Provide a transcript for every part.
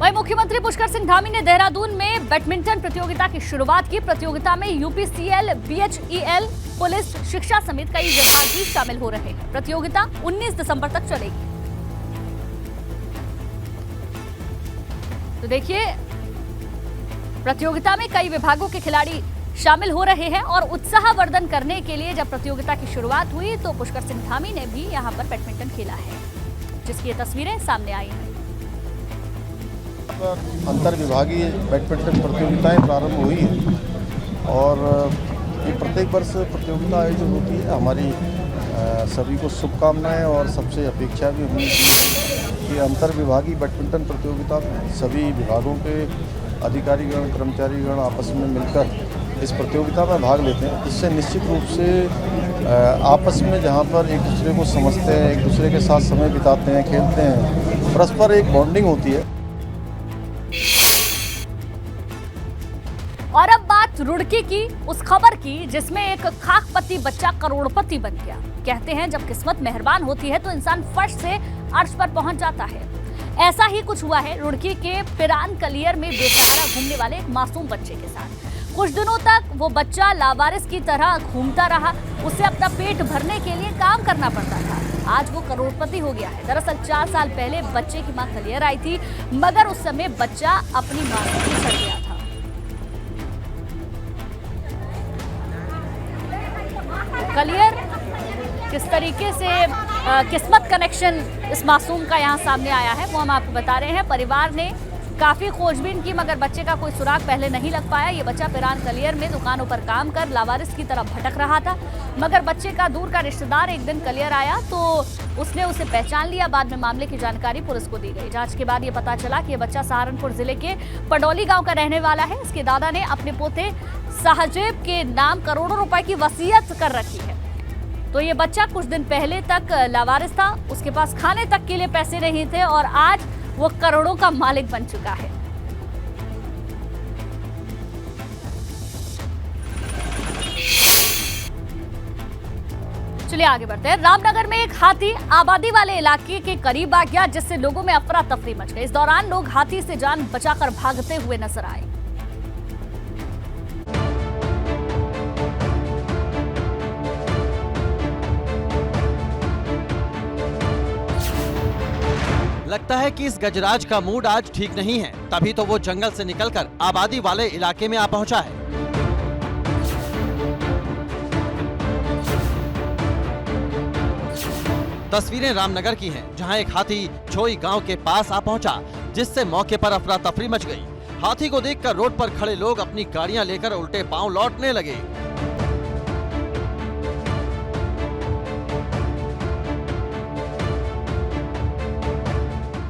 वहीं मुख्यमंत्री पुष्कर सिंह धामी ने देहरादून में बैडमिंटन प्रतियोगिता की शुरुआत की। प्रतियोगिता में यूपीसीएल, बीएचईएल, पुलिस, शिक्षा समेत कई विभाग भी शामिल हो रहे हैं। प्रतियोगिता 19 दिसंबर तक चलेगी। तो देखिए, प्रतियोगिता में कई विभागों के खिलाड़ी शामिल हो रहे हैं और उत्साहवर्धन करने के लिए जब प्रतियोगिता की शुरुआत हुई तो पुष्कर सिंह धामी ने भी यहां पर बैडमिंटन खेला है, जिसकी ये तस्वीरें सामने आई हैं। अंतर विभागीय बैडमिंटन प्रतियोगिताएं प्रारंभ हुई है और ये प्रत्येक वर्ष प्रतियोगिता आयोजित होती है। हमारी सभी को शुभकामनाएं और सबसे अपेक्षा भी होनी चाहिए कि अंतर विभागीय बैडमिंटन प्रतियोगिता में सभी विभागों के अधिकारीगण, कर्मचारीगण आपस में मिलकर इस प्रतियोगिता में भाग लेते हैं। इससे निश्चित रूप से आपस में जहां पर एक दूसरे को समझते हैं, एक दूसरे के साथ समय बिताते हैं, खेलते हैं, परस्पर एक बॉन्डिंग होती है। और अब बात रुड़की की, उस खबर की जिसमें एक खाकपति बच्चा करोड़पति बन गया। कहते हैं जब किस्मत मेहरबान होती है तो इंसान फर्श से अर्श पर पहुंच जाता है। ऐसा ही कुछ हुआ है रुड़की के पिरान कलियर में बेसहारा घूमने वाले एक मासूम बच्चे के साथ। कुछ दिनों तक वो बच्चा लावारिस की तरह घूमता रहा। उसे अपना पेट भरने के लिए काम करना पड़ता था। आज वो करोड़पति हो गया है। दरअसल 4 साल पहले बच्चे की मां कलियर आई थी, मगर उस समय बच्चा अपनी मां से बिछड़ गया था। कलियर किस तरीके से किस्मत कनेक्शन इस मासूम का यहाँ सामने आया है वो हम आपको बता रहे हैं। परिवार ने काफी खोजबीन की मगर बच्चे का कोई सुराग पहले नहीं लग पाया। ये बच्चा पिरान कलियर में दुकानों पर काम कर लावारिस की तरफ भटक रहा था, मगर बच्चे का दूर का रिश्तेदार एक दिन कलियर आया तो उसने उसे पहचान लिया। बाद में मामले की जानकारी पुलिस को दी गई। जांच के बाद ये पता चला कि ये बच्चा सहारनपुर जिले के पडौली गांव का रहने वाला है। इसके दादा ने अपने पोते साहजेब के नाम करोड़ों रुपए की वसीयत कर रखी है। तो ये बच्चा कुछ दिन पहले तक लावारिस था, उसके पास खाने तक के लिए पैसे नहीं थे और आज वो करोड़ों का मालिक बन चुका है। चलिए आगे बढ़ते हैं। रामनगर में एक हाथी आबादी वाले इलाके के करीब आ गया, जिससे लोगों में अफरा तफरी मच गई। इस दौरान लोग हाथी से जान बचाकर भागते हुए नजर आए। लगता है कि इस गजराज का मूड आज ठीक नहीं है, तभी तो वो जंगल से निकलकर आबादी वाले इलाके में आ पहुंचा है। तस्वीरें रामनगर की हैं, जहां एक हाथी छोई गांव के पास आ पहुंचा, जिससे मौके पर अफरा तफरी मच गई। हाथी को देखकर रोड पर खड़े लोग अपनी गाड़ियां लेकर उल्टे पांव लौटने लगे।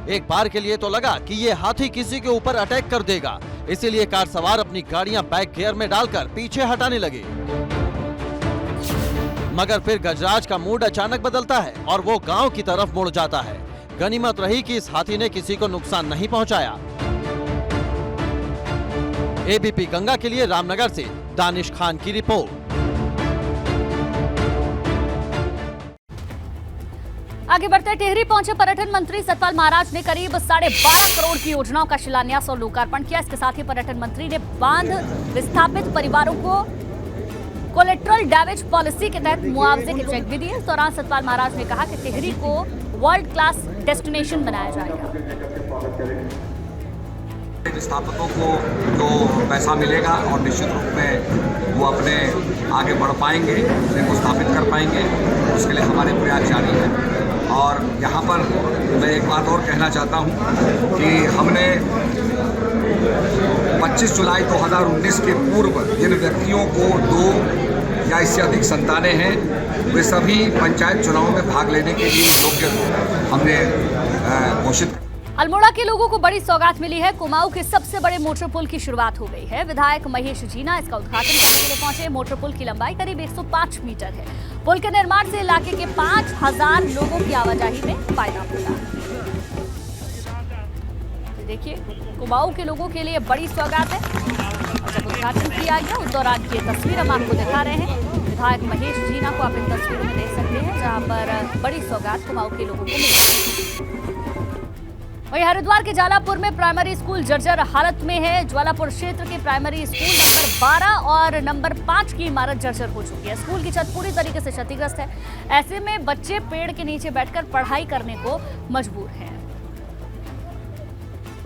एक बार के लिए तो लगा कि ये हाथी किसी के ऊपर अटैक कर देगा, इसीलिए कार सवार अपनी गाड़ियां बैक गियर में डालकर पीछे हटाने लगे। मगर फिर गजराज का मूड अचानक बदलता है और वो गांव की तरफ मुड़ जाता है। गनीमत रही कि इस हाथी ने किसी को नुकसान नहीं पहुंचाया। एबीपी गंगा के लिए रामनगर से दानिश खान की रिपोर्ट। आगे बढ़ते टिहरी पहुंचे पर्यटन मंत्री सतपाल महाराज ने करीब 12.5 करोड़ की योजनाओं का शिलान्यास और लोकार्पण किया। इसके साथ ही पर्यटन मंत्री ने बांध विस्थापित परिवारों को कोलेट्रल डैमेज पॉलिसी के तहत मुआवजे के चेक भी दिए। इस दौरान सतपाल महाराज ने कहा कि टिहरी को वर्ल्ड क्लास डेस्टिनेशन बनाया जाएगा। विस्थापितों को तो पैसा मिलेगा और निश्चित रूप में वो अपने आगे बढ़ पाएंगे, अपने को स्थापित कर पाएंगे। उसके लिए हमारे प्रयास जारी है। और यहाँ पर मैं एक बात और कहना चाहता हूँ कि हमने 25 जुलाई 2019 के पूर्व जिन व्यक्तियों को 2 या इससे अधिक संतानें हैं, वे सभी पंचायत चुनाव में भाग लेने के लिए योग्य हमने घोषित। अल्मोड़ा के लोगों को बड़ी सौगात मिली है। कुमाऊं के सबसे बड़े मोटर पुल की शुरुआत हो गई है। विधायक महेश जीना इसका उद्घाटन करने के लिए पहुंचे। मोटर पुल की लंबाई करीब 105 मीटर है। पुल के निर्माण से इलाके के 5000 लोगों की आवाजाही में फायदा होगा। देखिए, कुमाऊं के लोगों के लिए बड़ी सौगात है। और जब उद्घाटन किया गया उस दौरान की तस्वीर हम आपको दिखा रहे हैं। विधायक महेश जीना को आप इन तस्वीरों में देख सकते हैं, जहां पर बड़ी सौगात कुमाऊं के लोगों को मिली। वहीं हरिद्वार के ज्वालापुर में प्राइमरी स्कूल जर्जर हालत में है। ज्वालापुर क्षेत्र के प्राइमरी स्कूल नंबर 12 और नंबर 5 की इमारत जर्जर हो चुकी है। स्कूल की छत पूरी तरीके से क्षतिग्रस्त है। ऐसे में बच्चे पेड़ के नीचे बैठकर पढ़ाई करने को मजबूर हैं।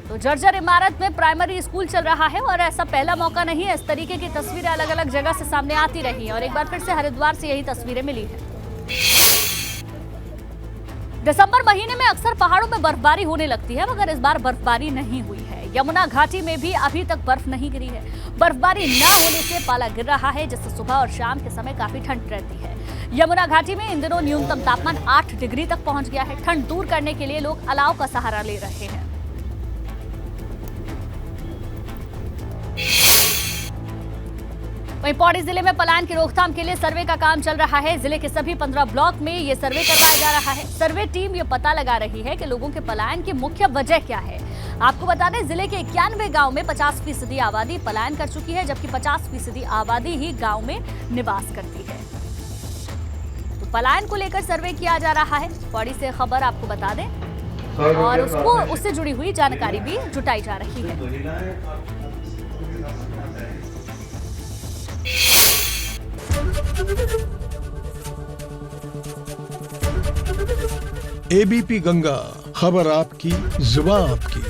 तो जर्जर इमारत में प्राइमरी स्कूल चल रहा है और ऐसा पहला मौका नहीं है। इस तरीके की तस्वीरें अलग अलग जगह से सामने आती रही हैं और एक बार फिर से हरिद्वार से यही तस्वीरें मिली है। दिसंबर महीने में अक्सर पहाड़ों में बर्फबारी होने लगती है, मगर इस बार बर्फबारी नहीं हुई है। यमुना घाटी में भी अभी तक बर्फ नहीं गिरी है। बर्फबारी न होने से पाला गिर रहा है, जिससे सुबह और शाम के समय काफी ठंड रहती है। यमुना घाटी में इन दिनों न्यूनतम तापमान 8 डिग्री तक पहुंच गया है। ठंड दूर करने के लिए लोग अलाव का सहारा ले रहे हैं। वहीं पौड़ी जिले में पलायन की रोकथाम के लिए सर्वे का काम चल रहा है। जिले के सभी 15 ब्लॉक में ये सर्वे करवाया जा रहा है। सर्वे टीम ये पता लगा रही है कि लोगों के पलायन की मुख्य वजह क्या है। आपको बता दें, जिले के 91 गांव में 50% आबादी पलायन कर चुकी है, जबकि 50% आबादी ही गांव में निवास करती है। तो पलायन को लेकर सर्वे किया जा रहा है। पौड़ी से खबर आपको बता दें और उससे जुड़ी हुई जानकारी भी जुटाई जा रही है। एबीपी गंगा, खबर आपकी, जुबान आपकी।